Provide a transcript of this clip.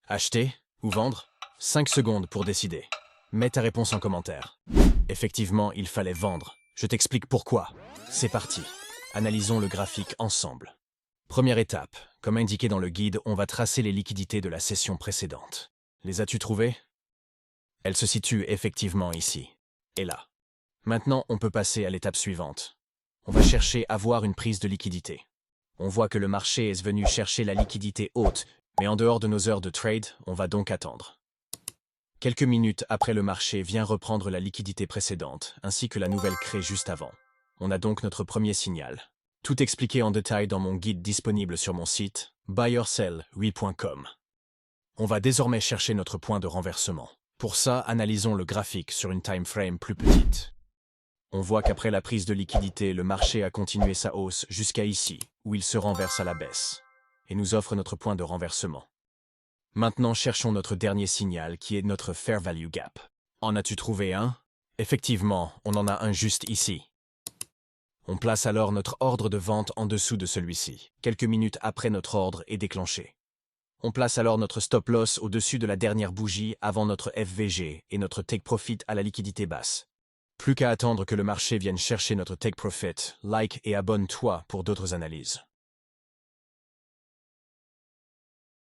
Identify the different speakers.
Speaker 1: Acheter ou vendre? 5 secondes pour décider. Mets ta réponse en commentaire. Effectivement, il fallait vendre. Je t'explique pourquoi. C'est parti. Analysons le graphique ensemble. Première étape. Comme indiqué dans le guide, on va tracer les liquidités de la session précédente. Les as-tu trouvées? Elles se situent effectivement ici. Et là. Maintenant, on peut passer à l'étape suivante. On va chercher à voir une prise de liquidité. On voit que le marché est venu chercher la liquidité haute, mais en dehors de nos heures de trade, on va donc attendre. Quelques minutes après, le marché vient reprendre la liquidité précédente, ainsi que la nouvelle créée juste avant. On a donc notre premier signal. Tout expliqué en détail dans mon guide disponible sur mon site buyorselli.com. On va désormais chercher notre point de renversement. Pour ça, analysons le graphique sur une time frame plus petite. On voit qu'après la prise de liquidité, le marché a continué sa hausse jusqu'à ici, où il se renverse à la baisse, et nous offre notre point de renversement. Maintenant, cherchons notre dernier signal, qui est notre Fair Value Gap. En as-tu trouvé un? Effectivement, on en a un juste ici. On place alors notre ordre de vente en dessous de celui-ci, quelques minutes après notre ordre est déclenché. On place alors notre stop loss au-dessus de la dernière bougie avant notre FVG et notre take profit à la liquidité basse. Plus qu'à attendre que le marché vienne chercher notre take profit, like et abonne-toi pour d'autres analyses.